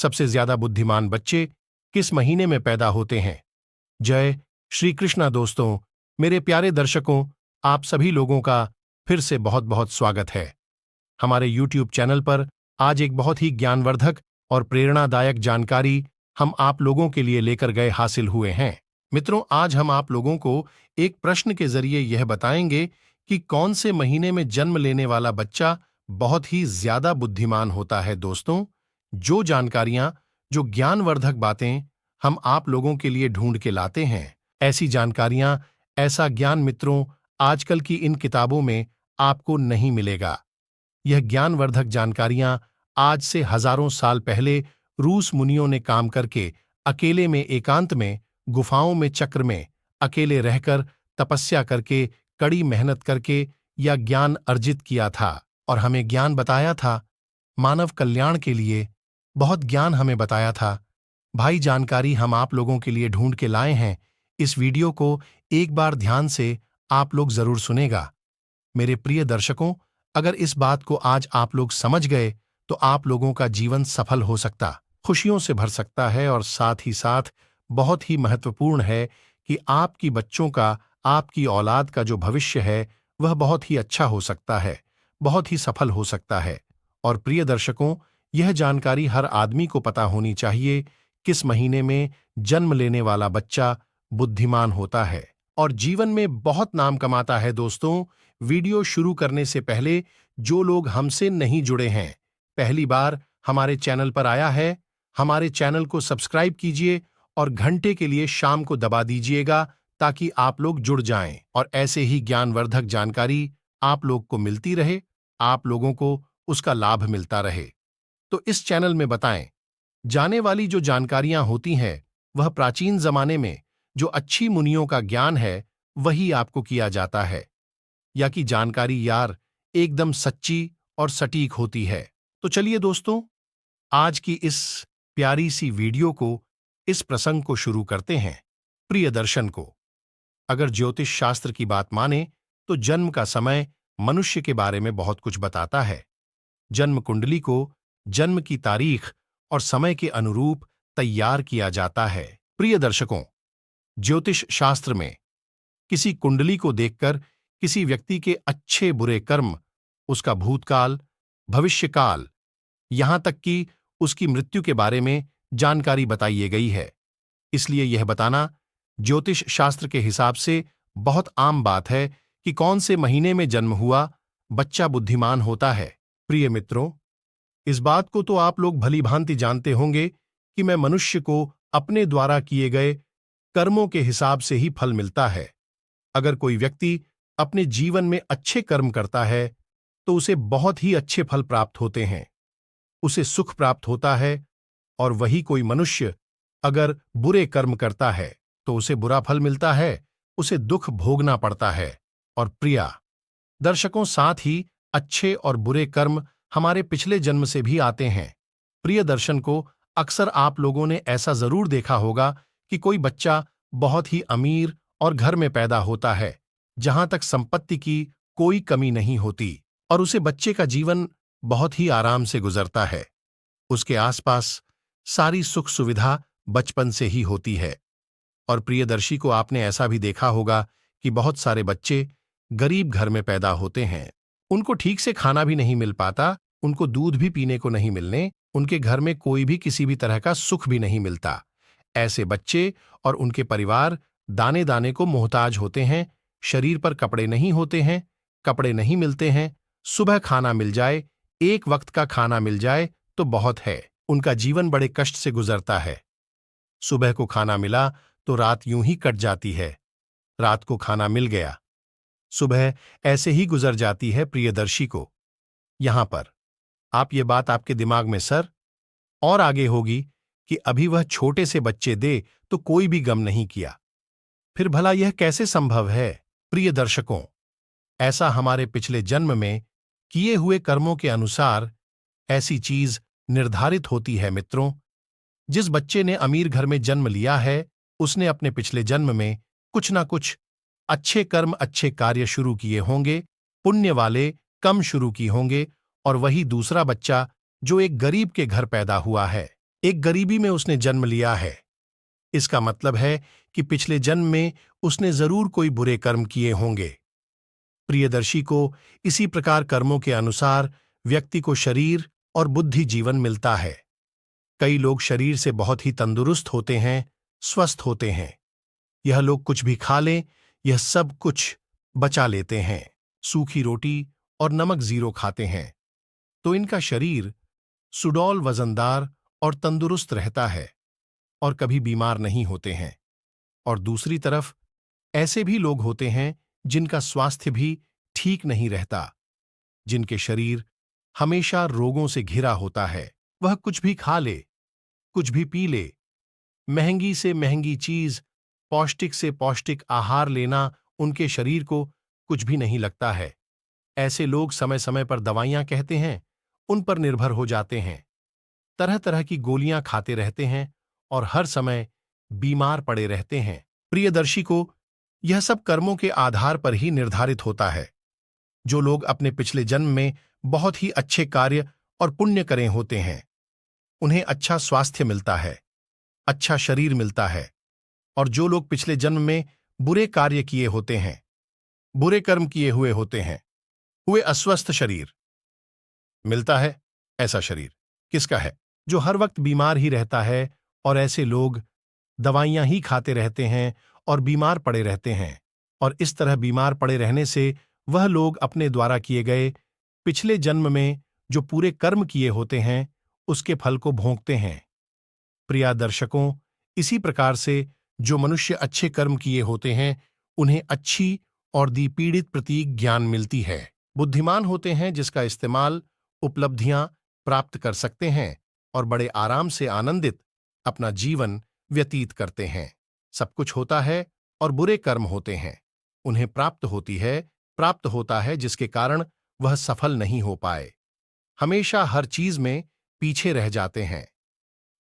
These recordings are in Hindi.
सबसे ज्यादा बुद्धिमान बच्चे किस महीने में पैदा होते हैं? जय श्री कृष्णा दोस्तों, मेरे प्यारे दर्शकों, आप सभी लोगों का फिर से बहुत बहुत स्वागत है। हमारे YouTube चैनल पर आज एक बहुत ही ज्ञानवर्धक और प्रेरणादायक जानकारी हम आप लोगों के लिए लेकर गए हासिल हुए हैं। मित्रों, आज हम आप लोगों को एक प्रश्न के जरिए यह बताएंगे कि कौन से महीने में जन्म लेने वाला बच्चा बहुत ही ज्यादा बुद्धिमान होता है। दोस्तों, जो जानकारियां, जो ज्ञानवर्धक बातें हम आप लोगों के लिए ढूंढ के लाते हैं, ऐसी जानकारियां, ऐसा ज्ञान मित्रों आजकल की इन किताबों में आपको नहीं मिलेगा। यह ज्ञानवर्धक जानकारियां आज से हजारों साल पहले रूस मुनियों ने काम करके अकेले में, एकांत में, गुफाओं में, चक्र में अकेले रहकर, तपस्या करके, कड़ी मेहनत करके यह ज्ञान अर्जित किया था और हमें ज्ञान बताया था। मानव कल्याण के लिए बहुत ज्ञान हमें बताया था। भाई, जानकारी हम आप लोगों के लिए ढूंढ के लाए हैं। इस वीडियो को एक बार ध्यान से आप लोग जरूर सुनेगा। मेरे प्रिय दर्शकों, अगर इस बात को आज आप लोग समझ गए तो आप लोगों का जीवन सफल हो सकता, खुशियों से भर सकता है और साथ ही साथ बहुत ही महत्वपूर्ण है कि आपकी बच्चों का, आपकी औलाद का जो भविष्य है वह बहुत ही अच्छा हो सकता है, बहुत ही सफल हो सकता है। और प्रिय दर्शकों, यह जानकारी हर आदमी को पता होनी चाहिए किस महीने में जन्म लेने वाला बच्चा बुद्धिमान होता है और जीवन में बहुत नाम कमाता है। दोस्तों, वीडियो शुरू करने से पहले जो लोग हमसे नहीं जुड़े हैं, पहली बार हमारे चैनल पर आया है, हमारे चैनल को सब्सक्राइब कीजिए और घंटे के लिए शाम को दबा दीजिएगा ताकि आप लोग जुड़ जाएं और ऐसे ही ज्ञानवर्धक जानकारी आप लोग को मिलती रहे, आप लोगों को उसका लाभ मिलता रहे। तो इस चैनल में बताएं जाने वाली जो जानकारियां होती हैं वह प्राचीन जमाने में जो अच्छी मुनियों का ज्ञान है वही आपको किया जाता है, या कि जानकारी यार एकदम सच्ची और सटीक होती है। तो चलिए दोस्तों, आज की इस प्यारी सी वीडियो को, इस प्रसंग को शुरू करते हैं। प्रिय दर्शन को, अगर ज्योतिष शास्त्र की बात माने तो जन्म का समय मनुष्य के बारे में बहुत कुछ बताता है। जन्म कुंडली को जन्म की तारीख और समय के अनुरूप तैयार किया जाता है। प्रिय दर्शकों, ज्योतिष शास्त्र में किसी कुंडली को देखकर किसी व्यक्ति के अच्छे बुरे कर्म, उसका भूतकाल, भविष्यकाल, यहां तक कि उसकी मृत्यु के बारे में जानकारी बताई गई है। इसलिए यह बताना ज्योतिष शास्त्र के हिसाब से बहुत आम बात है कि कौन से महीने में जन्म हुआ बच्चा बुद्धिमान होता है। प्रिय मित्रों, इस बात को तो आप लोग भली भांति जानते होंगे कि मैं मनुष्य को अपने द्वारा किए गए कर्मों के हिसाब से ही फल मिलता है। अगर कोई व्यक्ति अपने जीवन में अच्छे कर्म करता है तो उसे बहुत ही अच्छे फल प्राप्त होते हैं, उसे सुख प्राप्त होता है। और वही कोई मनुष्य अगर बुरे कर्म करता है तो उसे बुरा फल मिलता है, उसे दुख भोगना पड़ता है। और प्रिया दर्शकों, साथ ही अच्छे और बुरे कर्म हमारे पिछले जन्म से भी आते हैं। प्रिय दर्शन को, अक्सर आप लोगों ने ऐसा जरूर देखा होगा कि कोई बच्चा बहुत ही अमीर और घर में पैदा होता है जहां तक संपत्ति की कोई कमी नहीं होती और उसे बच्चे का जीवन बहुत ही आराम से गुजरता है। उसके आसपास सारी सुख सुविधा बचपन से ही होती है। और प्रियदर्शी को, आपने ऐसा भी देखा होगा कि बहुत सारे बच्चे गरीब घर में पैदा होते हैं, उनको ठीक से खाना भी नहीं मिल पाता, उनको दूध भी पीने को नहीं मिलने, उनके घर में कोई भी किसी भी तरह का सुख भी नहीं मिलता। ऐसे बच्चे और उनके परिवार दाने दाने को मोहताज होते हैं। शरीर पर कपड़े नहीं होते हैं, कपड़े नहीं मिलते हैं, सुबह खाना मिल जाए, एक वक्त का खाना मिल जाए तो बहुत है। उनका जीवन बड़े कष्ट से गुजरता है। सुबह को खाना मिला तो रात यूं ही कट जाती है, रात को खाना मिल गया, सुबह ऐसे ही गुजर जाती है। प्रियदर्शी को, यहां पर आप ये बात आपके दिमाग में सर और आगे होगी कि अभी वह छोटे से बच्चे दे तो कोई भी गम नहीं किया, फिर भला यह कैसे संभव है? प्रिय दर्शकों, ऐसा हमारे पिछले जन्म में किए हुए कर्मों के अनुसार ऐसी चीज निर्धारित होती है। मित्रों, जिस बच्चे ने अमीर घर में जन्म लिया है उसने अपने पिछले जन्म में कुछ ना कुछ अच्छे कर्म, अच्छे कार्य शुरू किए होंगे, पुण्य वाले कम शुरू की होंगे। और वही दूसरा बच्चा जो एक गरीब के घर पैदा हुआ है, एक गरीबी में उसने जन्म लिया है। इसका मतलब है कि पिछले जन्म में उसने जरूर कोई बुरे कर्म किए होंगे। प्रियदर्शी को इसी प्रकार कर्मों के अनुसार व्यक्ति को शरीर और बुद्धि जीवन मिलता है। कई लोग शरीर से बहुत ही तंदुरुस्त होते हैं, स्वस्थ होते हैं। यह लोग कुछ भी खा लें, यह सब कुछ बचा लेते हैं। सूखी रोटी और नमक जीरो खाते हैं तो इनका शरीर सुडौल, वजनदार और तंदुरुस्त रहता है और कभी बीमार नहीं होते हैं। और दूसरी तरफ ऐसे भी लोग होते हैं जिनका स्वास्थ्य भी ठीक नहीं रहता, जिनके शरीर हमेशा रोगों से घिरा होता है। वह कुछ भी खा ले, कुछ भी पी ले, महंगी से महंगी चीज, पौष्टिक से पौष्टिक आहार लेना उनके शरीर को कुछ भी नहीं लगता है। ऐसे लोग समय समय पर दवाइयां कहते हैं, उन पर निर्भर हो जाते हैं, तरह तरह की गोलियां खाते रहते हैं और हर समय बीमार पड़े रहते हैं। प्रियदर्शी को यह सब कर्मों के आधार पर ही निर्धारित होता है। जो लोग अपने पिछले जन्म में बहुत ही अच्छे कार्य और पुण्य करे होते हैं, उन्हें अच्छा स्वास्थ्य मिलता है, अच्छा शरीर मिलता है। और जो लोग पिछले जन्म में बुरे कार्य किए होते हैं, बुरे कर्म किए हुए होते हैं, हुए अस्वस्थ शरीर मिलता है। ऐसा शरीर किसका है? जो हर वक्त बीमार ही रहता है। और ऐसे लोग दवाइयां ही खाते रहते हैं और बीमार पड़े रहते हैं। और इस तरह बीमार पड़े रहने से वह लोग अपने द्वारा किए गए पिछले जन्म में जो पूरे कर्म किए होते हैं, उसके फल को भोगते हैं। प्रिय दर्शकों, इसी प्रकार से जो मनुष्य अच्छे कर्म किए होते हैं, उन्हें अच्छी और दीपीड़ित प्रतीक ज्ञान मिलती है। बुद्धिमान होते हैं जिसका इस्तेमाल उपलब्धियां प्राप्त कर सकते हैं और बड़े आराम से आनंदित अपना जीवन व्यतीत करते हैं। सब कुछ होता है और बुरे कर्म होते हैं, उन्हें प्राप्त होता है जिसके कारण वह सफल नहीं हो पाए, हमेशा हर चीज में पीछे रह जाते हैं।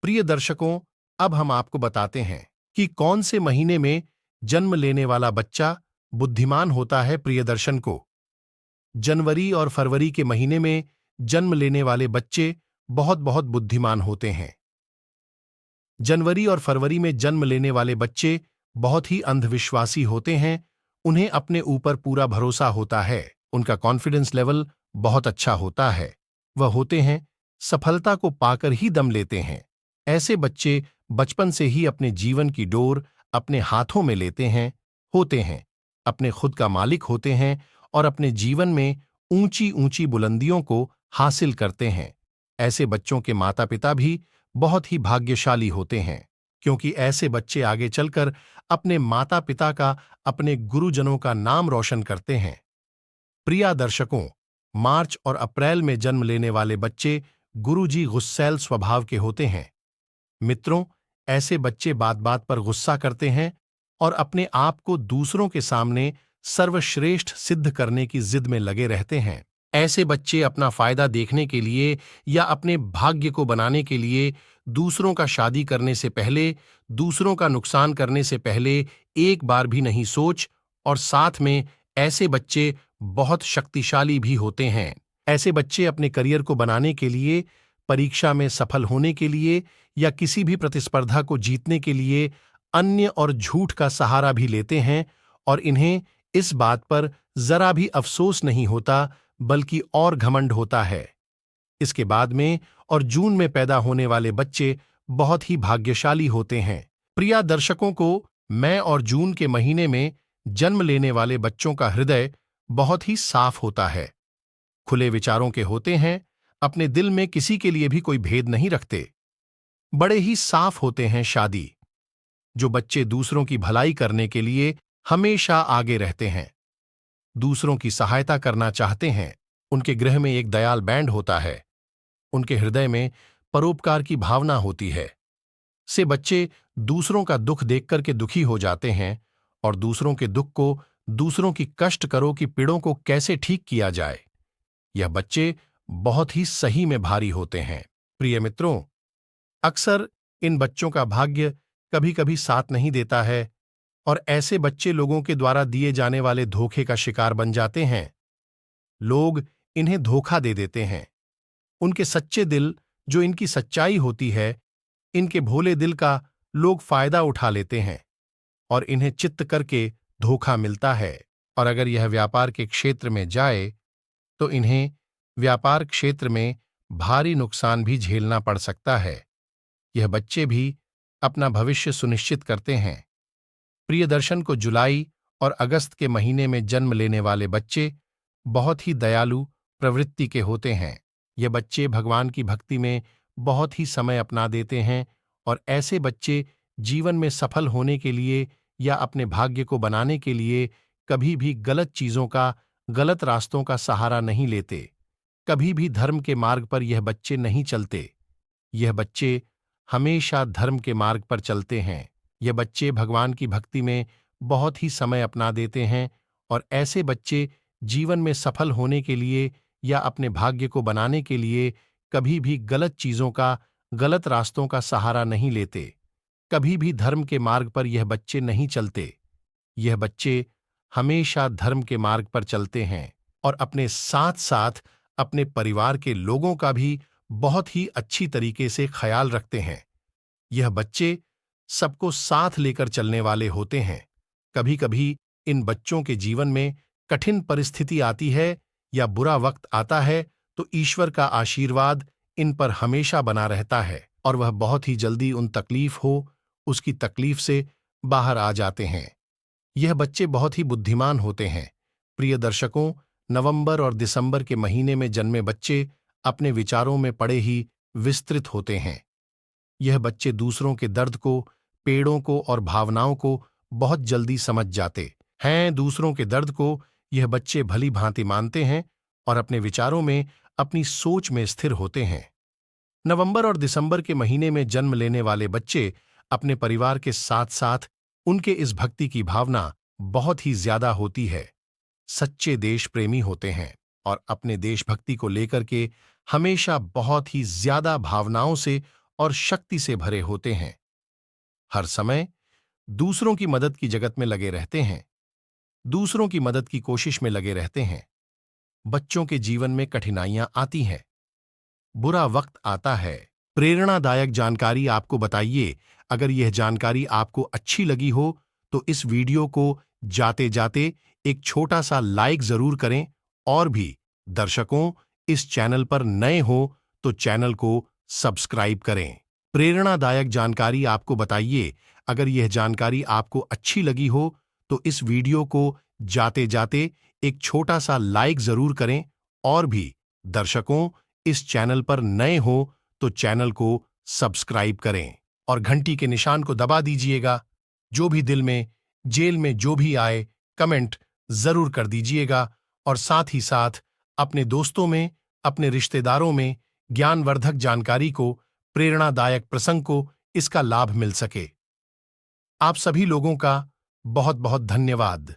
प्रिय दर्शकों, अब हम आपको बताते हैं कि कौन से महीने में जन्म लेने वाला बच्चा बुद्धिमान होता है। प्रियदर्शन को जनवरी और फरवरी के महीने में जन्म लेने वाले बच्चे बहुत बहुत बुद्धिमान होते हैं। जनवरी और फरवरी में जन्म लेने वाले बच्चे बहुत ही अंधविश्वासी होते हैं। उन्हें अपने ऊपर पूरा भरोसा होता है, उनका कॉन्फिडेंस लेवल बहुत अच्छा होता है। वह होते हैं सफलता को पाकर ही दम लेते हैं। ऐसे बच्चे बचपन से ही अपने जीवन की डोर अपने हाथों में लेते हैं, होते हैं अपने खुद का मालिक होते हैं और अपने जीवन में ऊंची ऊंची बुलंदियों को हासिल करते हैं। ऐसे बच्चों के माता पिता भी बहुत ही भाग्यशाली होते हैं, क्योंकि ऐसे बच्चे आगे चलकर अपने माता पिता का, अपने गुरुजनों का नाम रोशन करते हैं। प्रिय दर्शकों, मार्च और अप्रैल में जन्म लेने वाले बच्चे गुरुजी गुस्सैल स्वभाव के होते हैं। मित्रों, ऐसे बच्चे बात बात पर गुस्सा करते हैं और अपने आप को दूसरों के सामने सर्वश्रेष्ठ सिद्ध करने की जिद में लगे रहते हैं। ऐसे बच्चे अपना फायदा देखने के लिए या अपने भाग्य को बनाने के लिए दूसरों का शादी करने से पहले, दूसरों का नुकसान करने से पहले एक बार भी नहीं सोच। और साथ में ऐसे बच्चे बहुत शक्तिशाली भी होते हैं। ऐसे बच्चे अपने करियर को बनाने के लिए, परीक्षा में सफल होने के लिए या किसी भी प्रतिस्पर्धा को जीतने के लिए अन्य और झूठ का सहारा भी लेते हैं और इन्हें इस बात पर जरा भी अफसोस नहीं होता, बल्कि और घमंड होता है। इसके बाद में और जून में पैदा होने वाले बच्चे बहुत ही भाग्यशाली होते हैं। प्रिय दर्शकों को, मई और जून के महीने में जन्म लेने वाले बच्चों का हृदय बहुत ही साफ होता है, खुले विचारों के होते हैं, अपने दिल में किसी के लिए भी कोई भेद नहीं रखते, बड़े ही साफ होते हैं। शादी जो बच्चे दूसरों की भलाई करने के लिए हमेशा आगे रहते हैं, दूसरों की सहायता करना चाहते हैं, उनके गृह में एक दयाल बैंड होता है, उनके हृदय में परोपकार की भावना होती है। से बच्चे दूसरों का दुख देखकर के दुखी हो जाते हैं और दूसरों के दुख को, दूसरों की कष्ट करो की पीड़ों को कैसे ठीक किया जाए, यह बच्चे बहुत ही सही में भारी होते हैं। प्रिय मित्रों, अक्सर इन बच्चों का भाग्य कभी कभी साथ नहीं देता है और ऐसे बच्चे लोगों के द्वारा दिए जाने वाले धोखे का शिकार बन जाते हैं। लोग इन्हें धोखा दे देते हैं। उनके सच्चे दिल, जो इनकी सच्चाई होती है, इनके भोले दिल का लोग फायदा उठा लेते हैं और इन्हें चित्त करके धोखा मिलता है। और अगर यह व्यापार के क्षेत्र में जाए तो इन्हें व्यापार क्षेत्र में भारी नुकसान भी झेलना पड़ सकता है। यह बच्चे भी अपना भविष्य सुनिश्चित करते हैं। प्रियदर्शन को जुलाई और अगस्त के महीने में जन्म लेने वाले बच्चे बहुत ही दयालु प्रवृत्ति के होते हैं। ये बच्चे भगवान की भक्ति में बहुत ही समय अपना देते हैं और ऐसे बच्चे जीवन में सफल होने के लिए या अपने भाग्य को बनाने के लिए कभी भी गलत चीजों का, गलत रास्तों का सहारा नहीं लेते। कभी भी धर्म के मार्ग पर यह बच्चे नहीं चलते। यह बच्चे हमेशा धर्म के मार्ग पर चलते हैं। ये बच्चे भगवान की भक्ति में बहुत ही समय अपना देते हैं और ऐसे बच्चे जीवन में सफल होने के लिए या अपने भाग्य को बनाने के लिए कभी भी गलत चीजों का, गलत रास्तों का सहारा नहीं लेते। कभी भी धर्म के मार्ग पर यह बच्चे नहीं चलते। यह बच्चे हमेशा धर्म के मार्ग पर चलते हैं और अपने साथ साथ अपने परिवार के लोगों का भी बहुत ही अच्छी तरीके से ख्याल रखते हैं। यह बच्चे सबको साथ लेकर चलने वाले होते हैं। कभी कभी इन बच्चों के जीवन में कठिन परिस्थिति आती है या बुरा वक्त आता है तो ईश्वर का आशीर्वाद इन पर हमेशा बना रहता है और वह बहुत ही जल्दी उन तकलीफ हो उसकी तकलीफ से बाहर आ जाते हैं। यह बच्चे बहुत ही बुद्धिमान होते हैं। प्रिय दर्शकों, नवंबर और दिसंबर के महीने में जन्मे बच्चे अपने विचारों में बड़े ही विस्तृत होते हैं। यह बच्चे दूसरों के दर्द को, पेड़ों को और भावनाओं को बहुत जल्दी समझ जाते हैं। दूसरों के दर्द को यह बच्चे भली भांति मानते हैं और अपने विचारों में, अपनी सोच में स्थिर होते हैं। नवंबर और दिसंबर के महीने में जन्म लेने वाले बच्चे अपने परिवार के साथ साथ उनके इस भक्ति की भावना बहुत ही ज्यादा होती है। सच्चे देश प्रेमी होते हैं और अपने देशभक्ति को लेकर के हमेशा बहुत ही ज्यादा भावनाओं से और शक्ति से भरे होते हैं। हर समय दूसरों की मदद की जगत में लगे रहते हैं, दूसरों की मदद की कोशिश में लगे रहते हैं। बच्चों के जीवन में कठिनाइयां आती हैं, बुरा वक्त आता है। प्रेरणादायक जानकारी आपको बताइए। अगर यह जानकारी आपको अच्छी लगी हो तो इस वीडियो को जाते जाते एक छोटा सा लाइक जरूर करें और भी दर्शकों इस चैनल पर नए हो तो चैनल को सब्सक्राइब करें। प्रेरणादायक जानकारी आपको बताइए। अगर यह जानकारी आपको अच्छी लगी हो तो इस वीडियो को जाते जाते एक छोटा सा लाइक जरूर करें और भी दर्शकों इस चैनल पर नए हो तो चैनल को सब्सक्राइब करें और घंटी के निशान को दबा दीजिएगा। जो भी दिल में, जेल में जो भी आए कमेंट जरूर कर दीजिएगा और साथ ही साथ अपने दोस्तों में, अपने रिश्तेदारों में ज्ञानवर्धक जानकारी को, प्रेरणादायक प्रसंग को इसका लाभ मिल सके। आप सभी लोगों का बहुत बहुत धन्यवाद।